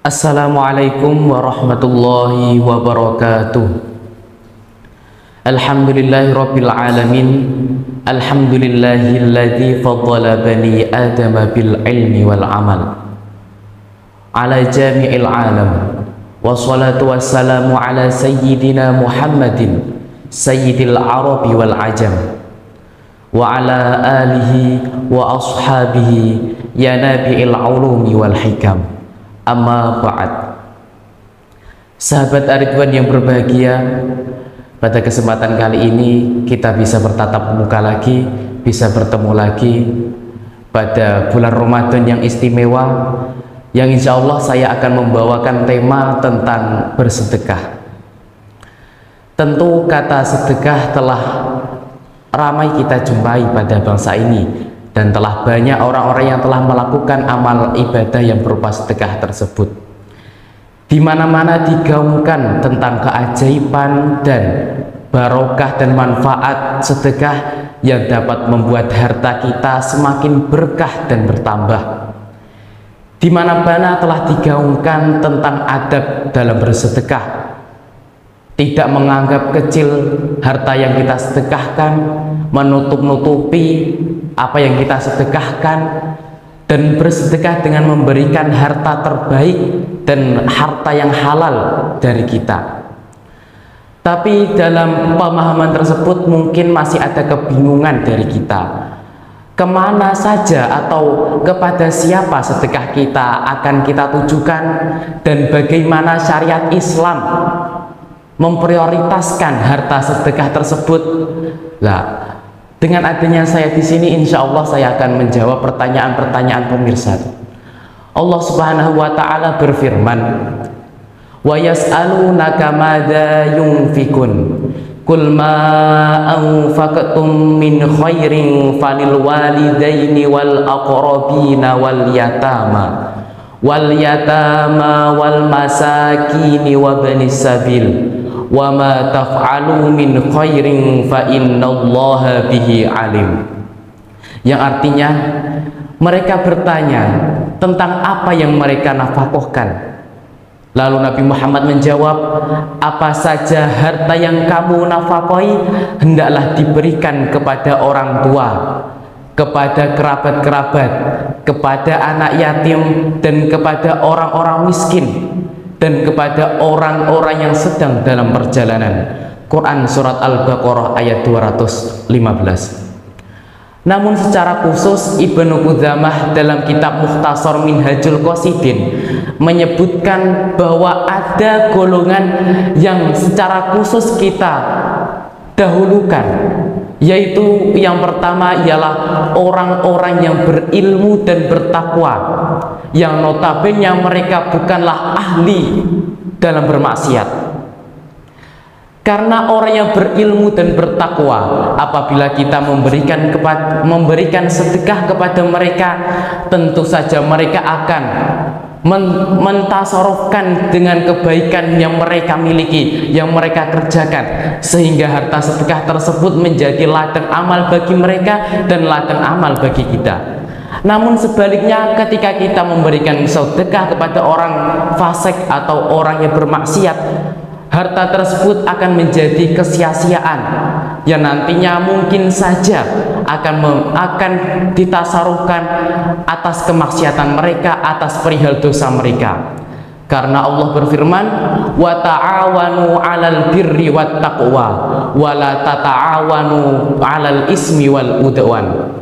Assalamualaikum warahmatullahi wabarakatuh. Alhamdulillahirabbil alamin. Alhamdulillahilladzi faddala bani adama bil ilmi wal amal ala jami'il alam. Wassalatu wassalamu ala sayyidina Muhammadin sayyidil arabi wal ajam wa ala alihi wa ashabihi ya nabi'il ulumi wal hikam. Amma ba'd. Sahabat Ar-Ridwan yang berbahagia, pada kesempatan kali ini kita bisa bertatap muka lagi, bisa bertemu lagi pada bulan Ramadan yang istimewa, yang insya Allah saya akan membawakan tema tentang bersedekah. Tentu kata sedekah telah ramai kita jumpai pada bangsa ini, dan telah banyak orang-orang yang telah melakukan amal ibadah yang berupa sedekah tersebut. Di mana-mana digaungkan tentang keajaiban dan barokah dan manfaat sedekah yang dapat membuat harta kita semakin berkah dan bertambah. Di mana-mana telah digaungkan tentang adab dalam bersedekah, tidak menganggap kecil harta yang kita sedekahkan, menutup-nutupi apa yang kita sedekahkan, dan bersedekah dengan memberikan harta terbaik dan harta yang halal dari kita. Tapi dalam pemahaman tersebut mungkin masih ada kebingungan dari kita, kemana saja atau kepada siapa sedekah kita akan kita tujukan, dan bagaimana syariat Islam memprioritaskan harta sedekah tersebut. Dengan adanya saya di sini, insya Allah saya akan menjawab pertanyaan-pertanyaan pemirsa. Allah Subhanahu wa Ta'ala berfirman, wa yas'alunaka madza yunfikun qul ma anfaqtum min khairin falil walidaini wal aqrabina wal yatama wal masakini wa banis sabil wa ma taf'alu min khairin fa innallaha bihi alim. Yang artinya mereka bertanya tentang apa yang mereka nafkahkan. Lalu Nabi Muhammad menjawab, apa saja harta yang kamu nafkahi hendaklah diberikan kepada orang tua, kepada kerabat-kerabat, kepada anak yatim, dan kepada orang-orang miskin, dan kepada orang-orang yang sedang dalam perjalanan. Quran surat Al-Baqarah ayat 215. Namun secara khusus Ibnu Qudamah dalam kitab Mukhtasar Minhajul Qasidin menyebutkan bahwa ada golongan yang secara khusus kita dahulukan, yaitu yang pertama ialah orang-orang yang berilmu dan bertakwa, yang notabene mereka bukanlah ahli dalam bermaksiat. Karena orang yang berilmu dan bertakwa, apabila kita memberikan sedekah kepada mereka, tentu saja mereka akan mentasarufkan dengan kebaikan yang mereka miliki, yang mereka kerjakan, sehingga harta sedekah tersebut menjadi ladang amal bagi mereka dan ladang amal bagi kita. Namun sebaliknya, ketika kita memberikan sedekah kepada orang fasik atau orang yang bermaksiat, harta tersebut akan menjadi kesia-siaan yang nantinya mungkin saja akan ditasarufkan atas kemaksiatan mereka, atas perihal dosa mereka. Karena Allah berfirman, wa ta'awanu 'alal birri wat taqwa wa la tata'awanu 'alal ismi wal udwan.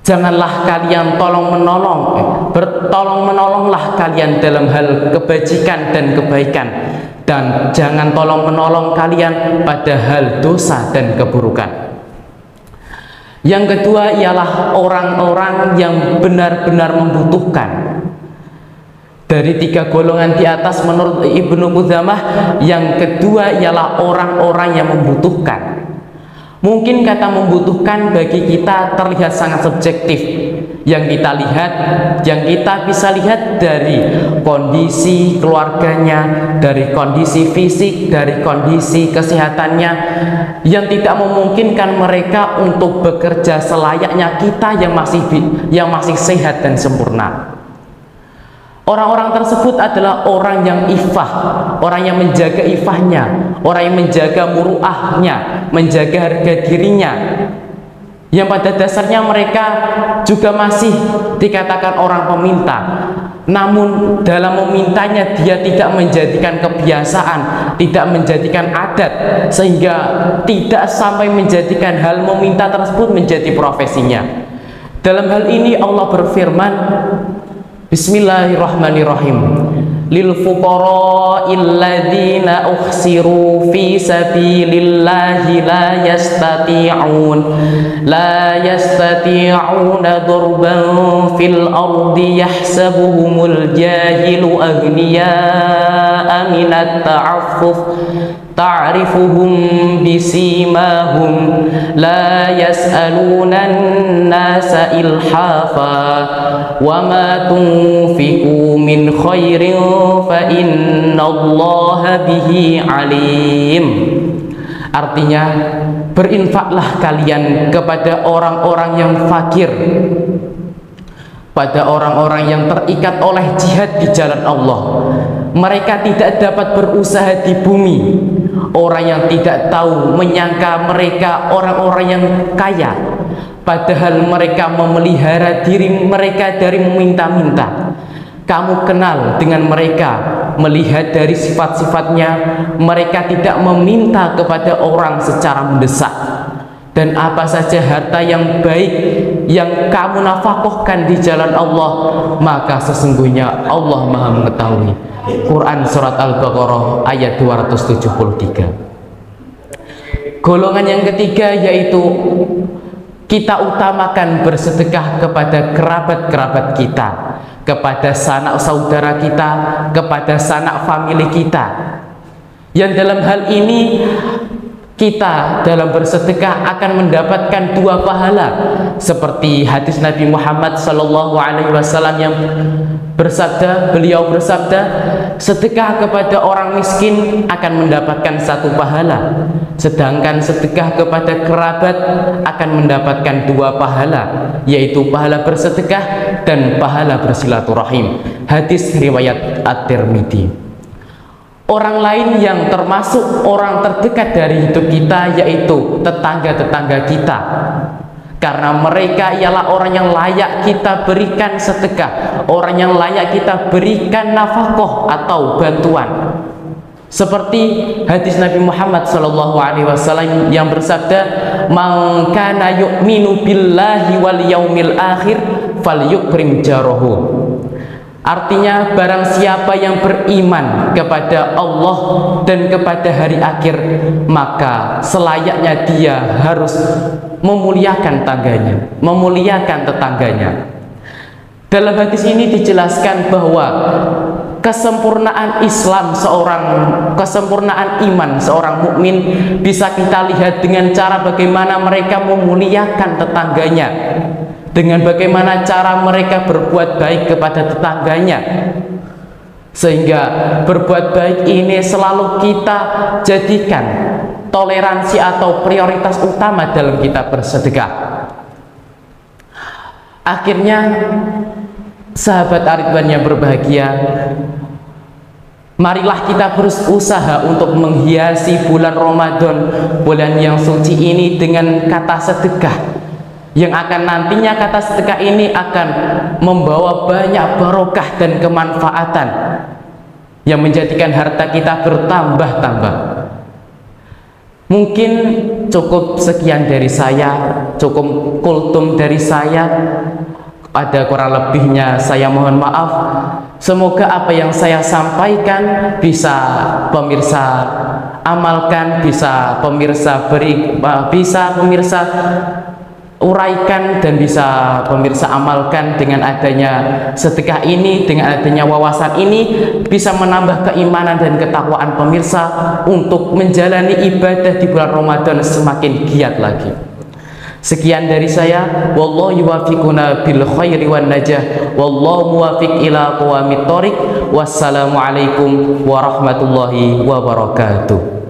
Janganlah kalian bertolong-menolonglah kalian dalam hal kebajikan dan kebaikan, dan jangan tolong-menolong kalian pada hal dosa dan keburukan. Yang kedua ialah orang-orang yang benar-benar membutuhkan. Dari tiga golongan di atas menurut Ibnu Qudamah, yang kedua ialah orang-orang yang membutuhkan. Mungkin kata membutuhkan bagi kita terlihat sangat subjektif. Yang kita bisa lihat dari kondisi keluarganya, dari kondisi fisik, dari kondisi kesehatannya, yang tidak memungkinkan mereka untuk bekerja selayaknya kita yang masih sehat dan sempurna. Orang-orang tersebut adalah orang yang ifah, orang yang menjaga ifahnya, orang yang menjaga muruahnya, menjaga harga dirinya, yang pada dasarnya mereka juga masih dikatakan orang peminta, namun dalam memintanya dia tidak menjadikan kebiasaan, tidak menjadikan adat, sehingga tidak sampai menjadikan hal meminta tersebut menjadi profesinya. Dalam hal ini Allah berfirman, Bismillahirrahmanirrahim, lil fuqara'il ladzina uhsiru fi sabilillahi la yastati'una durban fil ardi yahsabuhumul jahilu aghniya'a minat ta'affuf ta'rifuhum bisimahum la yas'alunan nasa ilhafa wa ma tunfiqu min khairin fa innallaha bihi alim. Artinya, berinfaklah kalian kepada orang-orang yang fakir, pada orang-orang yang terikat oleh jihad di jalan Allah. Mereka tidak dapat berusaha di bumi. Orang yang tidak tahu menyangka mereka orang-orang yang kaya, padahal mereka memelihara diri mereka dari meminta-minta. Kamu kenal dengan mereka, melihat dari sifat-sifatnya, mereka tidak meminta kepada orang secara mendesak. Dan apa saja harta yang baik yang kamu nafkahkan di jalan Allah, maka sesungguhnya Allah Maha mengetahui. Quran Surat Al-Baqarah ayat 273. Golongan yang ketiga yaitu kita utamakan bersedekah kepada kerabat-kerabat kita, kepada sanak saudara kita, kepada sanak famili kita, yang dalam hal ini kita dalam bersedekah akan mendapatkan dua pahala, seperti hadis Nabi Muhammad SAW yang bersabda, beliau bersabda, sedekah kepada orang miskin akan mendapatkan satu pahala, sedangkan sedekah kepada kerabat akan mendapatkan dua pahala, yaitu pahala bersedekah dan pahala bersilaturahim. Hadis riwayat At-Tirmidzi. Orang lain yang termasuk orang terdekat dari hidup kita yaitu tetangga-tetangga kita, karena mereka ialah orang yang layak kita berikan sedekah, orang yang layak kita berikan nafkah atau bantuan. Seperti hadis Nabi Muhammad SAW yang bersabda, "Man kana yu'minu billahi wal yaumil akhir falyukrim jarahu." Artinya, barang siapa yang beriman kepada Allah dan kepada hari akhir, maka selayaknya dia harus memuliakan tangganya, memuliakan tetangganya. Dalam hadis ini dijelaskan bahwa kesempurnaan Islam kesempurnaan iman seorang mukmin bisa kita lihat dengan cara bagaimana mereka memuliakan tetangganya, dengan bagaimana cara mereka berbuat baik kepada tetangganya, sehingga berbuat baik ini selalu kita jadikan toleransi atau prioritas utama dalam kita bersedekah. Akhirnya, sahabat Ar-Ridwan yang berbahagia, marilah kita berusaha untuk menghiasi bulan Ramadan, bulan yang suci ini, dengan kata sedekah, yang akan nantinya kata sedekah ini akan membawa banyak barokah dan kemanfaatan yang menjadikan harta kita bertambah-tambah. Mungkin cukup sekian dari saya, cukup kultum dari saya. Ada kurang lebihnya saya mohon maaf. Semoga apa yang saya sampaikan bisa pemirsa amalkan, bisa pemirsa uraikan, dan bisa pemirsa amalkan. Dengan adanya sedekah ini, dengan adanya wawasan ini, bisa menambah keimanan dan ketakwaan pemirsa untuk menjalani ibadah di bulan Ramadan semakin giat lagi. Sekian dari saya, wallahu yuwaffiquna bil khairi wan najah, wallahu muwaffiq ila aqwamit thoriq. Wassalamualaikum warahmatullahi wabarakatuh.